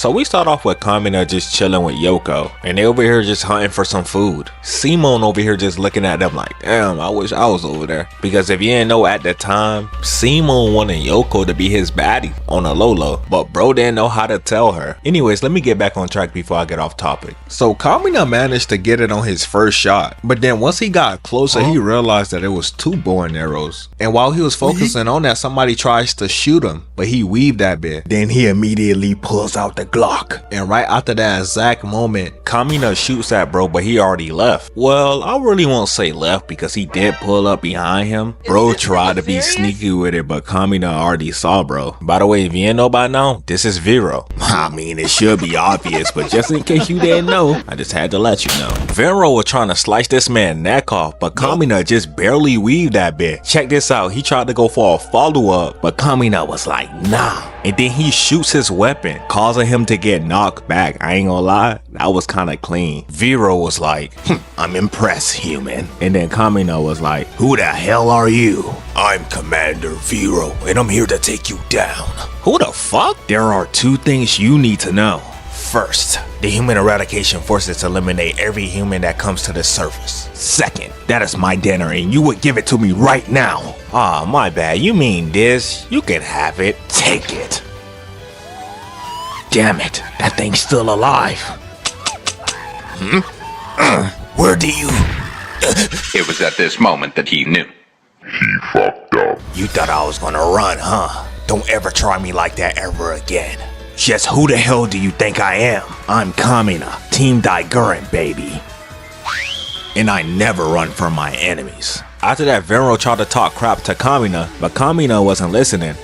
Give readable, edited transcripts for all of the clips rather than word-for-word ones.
So we start off with Kamina just chilling with Yoko, and they over here just hunting for some food. Simone over here just looking at them like, damn, I wish I was over there. Because if you didn't know at the time, Simone wanted Yoko to be his baddie on a low, but bro didn't know how to tell her. Anyways, let me get back on track before I get off topic. So Kamina managed to get it on his first shot, but then once he got closer, he realized that it was 2 bow and arrows. And while he was focusing on that, somebody tries to shoot him, but he weaved that bit. Then he immediately pulls out the Glock, and right after that exact moment, Kamina shoots at bro, but he already left. Well, I really won't say left because he did pull up behind him. Bro tried to be sneaky with it, but Kamina already saw bro. By the way, if you didn't know by now, this is Vero. I mean, it should be obvious, but just in case you didn't know, I just had to let you know. Vero was trying to slice this man's neck off, but Kamina just barely weaved that bit. Check this out, he tried to go for a follow-up, but Kamina was like, nah. And then he shoots his weapon, causing him to get knocked back. I ain't gonna lie, that was kinda clean. Vero was like, I'm impressed, human. And then Kamina was like, who the hell are you? I'm Commander Vero, and I'm here to take you down. Who the fuck? There are 2 things you need to know. First, the human eradication forces eliminate every human that comes to the surface. Second, that is my dinner and you would give it to me right now. Ah, my bad, you mean this? You can have it. Take it. Damn it, that thing's still alive. Where do you... It was at this moment that he knew. He fucked up. You thought I was gonna run, huh? Don't ever try me like that ever again. Just who the hell do you think I am? I'm Kamina, Team GURREN, baby. And I never run from my enemies. After that, Vero tried to talk crap to Kamina, but Kamina wasn't listening.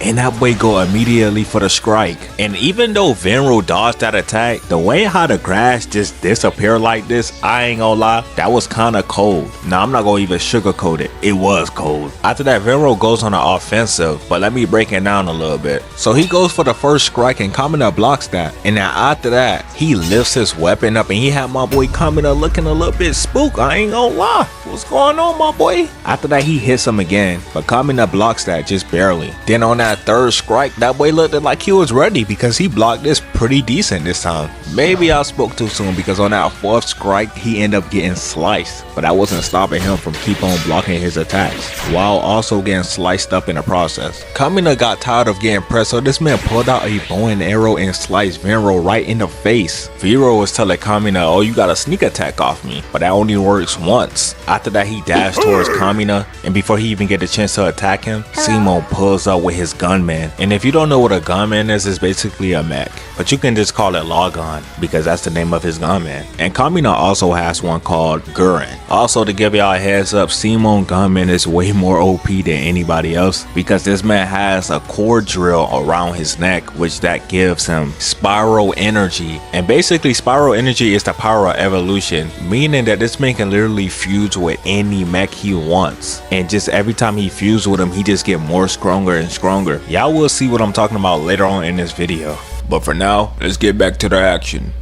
And that boy go immediately for the strike. And even though Vero dodged that attack, the way how the grass just disappeared like this, I ain't gonna lie, that was kinda cold. Now I'm not gonna even sugarcoat it, it was cold. After that, Vero goes on the offensive, but let me break it down a little bit. So he goes for the first strike and Kamina blocks that. And now after that, he lifts his weapon up and he had my boy Kamina looking a little bit spooked, I ain't gonna lie. What's going on, my boy? After that, he hits him again, but Kamina blocks that just barely. Then on that third strike, that boy looked like he was ready because he blocked this pretty decent this time. Maybe I spoke too soon because on that 4th strike, he ended up getting sliced, but that wasn't stopping him from keep on blocking his attacks, while also getting sliced up in the process. Kamina got tired of getting pressed, so this man pulled out a bow and arrow and sliced Vero right in the face. Vero was telling Kamina, oh, you got a sneak attack off me, but that only works once. After that, he dashed towards Kamina, and before he even get the chance to attack him, Simone pulls up with his gunman. And if you don't know what a gunman is, it's basically a mech, but you can just call it LAGGAN because that's the name of his gunman. And Kamina also has one called GURREN. Also, to give y'all a heads up, Simone gunman is way more OP than anybody else because this man has a core drill around his neck, which that gives him spiral energy. And basically, spiral energy is the power of evolution, meaning that this man can literally fuse with any mech he wants, and just every time he fuses with him, he just get more stronger and stronger. Y'all will see what I'm talking about later on in this video, but for now, let's get back to the action.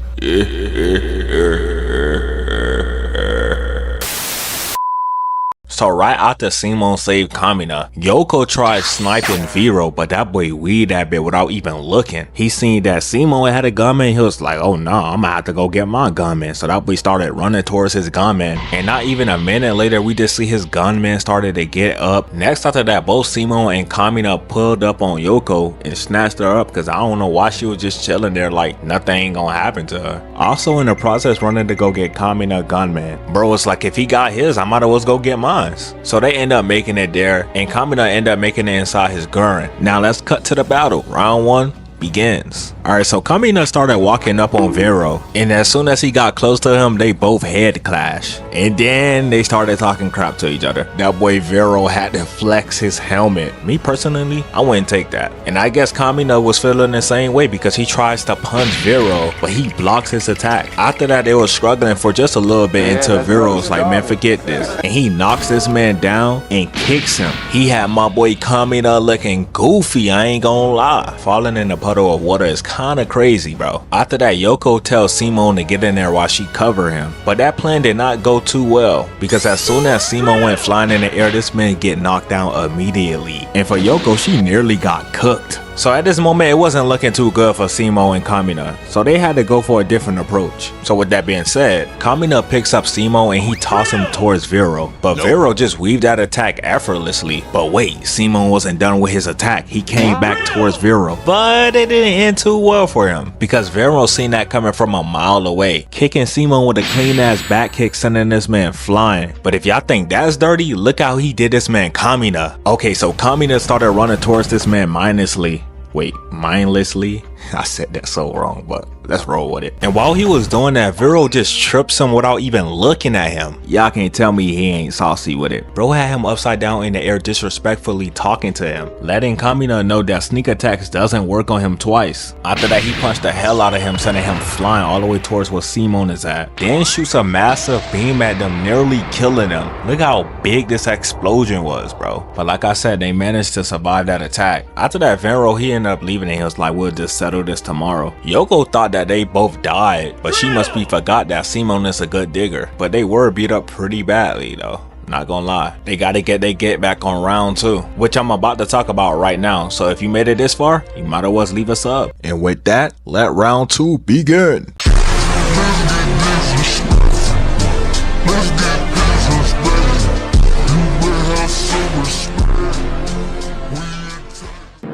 So right after Simone saved Kamina, Yoko tried sniping Vero, but that boy weaved that bit without even looking. He seen that Simone had a gunman, he was like, oh no, I'm gonna have to go get my gunman. So that boy started running towards his gunman, and not even a minute later, we just see his gunman started to get up. Next after that, both Simone and Kamina pulled up on Yoko and snatched her up because I don't know why she was just chilling there like nothing ain't gonna happen to her. Also in the process running to go get Kamina gunman, bro was like, if he got his, I might as well go get mine. So they end up making it there, and Kamina end up making it inside his GURREN. Now let's cut to the battle. Round 1 begins. Alright, so Kamina started walking up on Vero, and as soon as he got close to him, they both head clash, and then they started talking crap to each other. That boy Vero had to flex his helmet. Me personally, I wouldn't take that. And I guess Kamina was feeling the same way because he tries to punch Vero, but he blocks his attack. After that, they were struggling for just a little bit until Vero's like, man, forget this. And he knocks this man down and kicks him. He had my boy Kamina looking goofy, I ain't gonna lie, falling in the puddle of water is kinda crazy, bro. After that, Yoko tells Simone to get in there while she cover him. But that plan did not go too well, because as soon as Simone went flying in the air, this man get knocked down immediately. And for Yoko, she nearly got cooked. So at this moment, it wasn't looking too good for Simo and Kamina, so they had to go for a different approach. So with that being said, Kamina picks up Simo and he tosses him towards Vero, but Vero just weaved that attack effortlessly. But wait, Simo wasn't done with his attack. He came back towards Vero, but it didn't end too well for him, because Vero seen that coming from a mile away, kicking Simo with a clean ass back kick, sending this man flying. But if y'all think that's dirty, look how he did this man Kamina. Okay, so Kamina started running towards this man mindlessly. I said that so wrong, but let's roll with it. And while he was doing that, Vero just trips him without even looking at him. Y'all can't tell me he ain't saucy with it. Bro had him upside down in the air, disrespectfully talking to him, letting Kamina know that sneak attacks doesn't work on him twice. After that, he punched the hell out of him, sending him flying all the way towards where Simone is at. Then shoots a massive beam at them, nearly killing them. Look how big this explosion was, bro. But like I said, they managed to survive that attack. After that, Vero, he ended up leaving and he was like, we'll just settle this tomorrow. Yoko thought that they both died, but she must be forgot that Simone is a good digger. But they were beat up pretty badly though. Not gonna lie, they gotta get their get back on round 2, which I'm about to talk about right now. So if you made it this far, you might as well leave us up. And with that, let round 2 begin.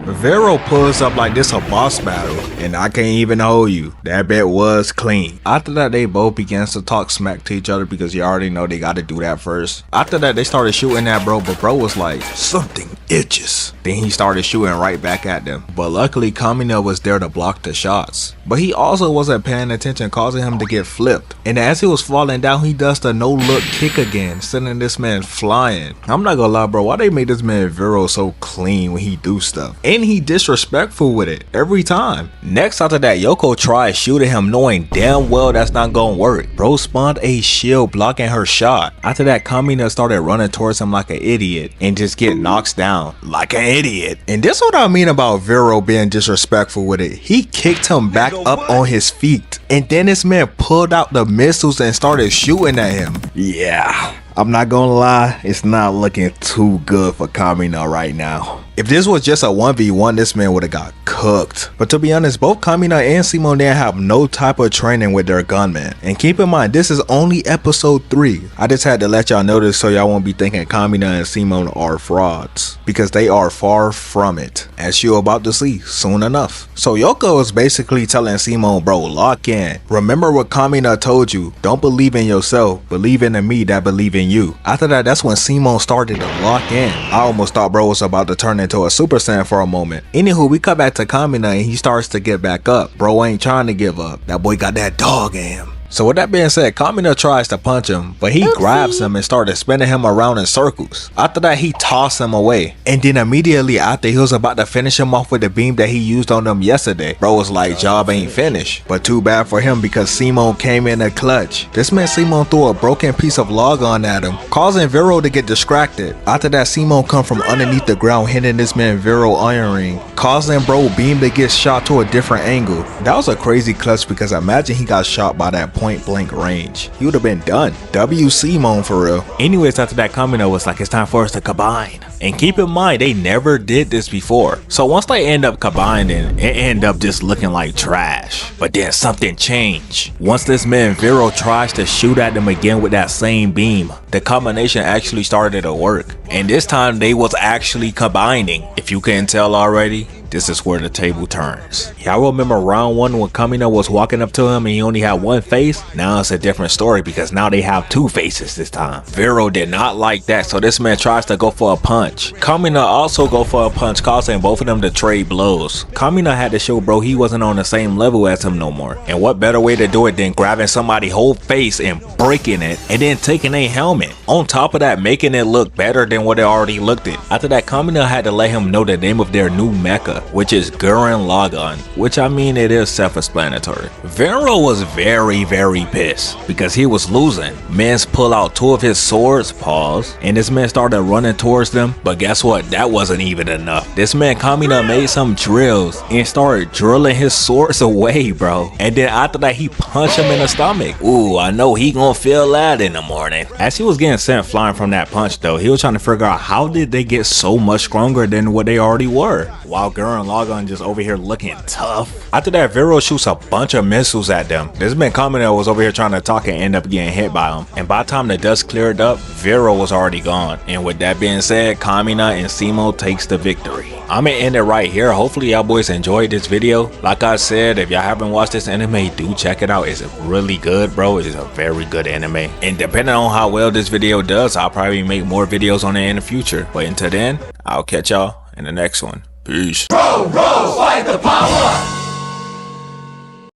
Vero pulls up like this a boss battle, and I can't even hold you. That bet was clean. After that, they both began to talk smack to each other, because you already know they gotta do that first. After that, they started shooting at bro, but bro was like, something itches. Then he started shooting right back at them. But luckily, Kamina was there to block the shots. But he also wasn't paying attention, causing him to get flipped. And as he was falling down, he does the no-look kick again, sending this man flying. I'm not gonna lie, bro, why they made this man Vero so clean when he do stuff? And he disrespectful with it every time. Next, after that, Yoko tried shooting him, knowing damn well that's not gonna work. Bro spawned a shield blocking her shot. After that, Kamina started running towards him like an idiot and just get knocked down like an idiot. And this is what I mean about Vero being disrespectful with it. He kicked him back up on his feet, and then this man pulled out the missiles and started shooting at him. Yeah, I'm not gonna lie, it's not looking too good for Kamina right now. If this was just a 1v1, this man would have got cooked. But to be honest, both Kamina and Simone have no type of training with their gunmen. And keep in mind, this is only episode 3. I just had to let y'all know this so y'all won't be thinking Kamina and Simone are frauds, because they are far from it, as you're about to see soon enough. So Yoko is basically telling Simone, bro, lock in. Remember what Kamina told you, don't believe in yourself, believe in the me that believe in you. After that, that's when Simone started to lock in. I almost thought bro was about to turn into a Super Saiyan for a moment. Anywho, we cut back to Kamina and he starts to get back up. Bro ain't trying to give up. That boy got that dog in him. So with that being said, Kamina tries to punch him, but he grabs him and started spinning him around in circles. After that, he tossed him away. And then immediately after, he was about to finish him off with the beam that he used on them yesterday. Bro was like, job ain't finished. But too bad for him, because Simone came in a clutch. This man Simone threw a broken piece of logon at him, causing Vero to get distracted. After that, Simone come from underneath the ground, hitting this man Vero iron ring, causing bro beam to get shot to a different angle. That was a crazy clutch, because imagine he got shot by that point blank range. He would have been done. W Simone for real. Anyways, after that, Kamina was like, it's time for us to combine. And keep in mind, they never did this before. So once they end up combining, it end up just looking like trash. But then something changed. Once this man Vero tries to shoot at them again with that same beam, the combination actually started to work. And this time they was actually combining. If you couldn't tell already, this is where the table turns. Y'all remember round 1 when Kamina was walking up to him and he only had one face? Now it's a different story, because now they have 2 faces this time. Vero did not like that, so this man tries to go for a punch. Kamina also go for a punch, causing both of them to trade blows. Kamina had to show bro he wasn't on the same level as him no more. And what better way to do it than grabbing somebody's whole face and breaking it, and then taking a helmet. On top of that, making it look better than what it already looked at. After that, Kamina had to let him know the name of their new mecha. which is GURREN LAGGAN, which I mean it is self-explanatory. Venro was very pissed because he was losing. Mans pull out 2 of his swords, pause, and this man started running towards them, but guess what? That wasn't even enough. This man Kamina made some drills and started drilling his swords away, bro. And then after that, he punched him in the stomach. Ooh, I know he gonna feel that in the morning. As he was getting sent flying from that punch though, he was trying to figure out how did they get so much stronger than what they already were, while GURREN LAGGAN just over here looking tough. After that, Vero shoots a bunch of missiles at them. This man Kamina was over here trying to talk and end up getting hit by him. And by the time the dust cleared up, Vero was already gone. And with that being said, Kamina and Simo takes the victory. I'm gonna end it right here. Hopefully y'all boys enjoyed this video. Like I said, if y'all haven't watched this anime, do check it out. It's really good, bro. It's a very good anime. And depending on how well this video does, I'll probably make more videos on it in the future. But until then, I'll catch y'all in the next one. Peace. Row, row, fight the power!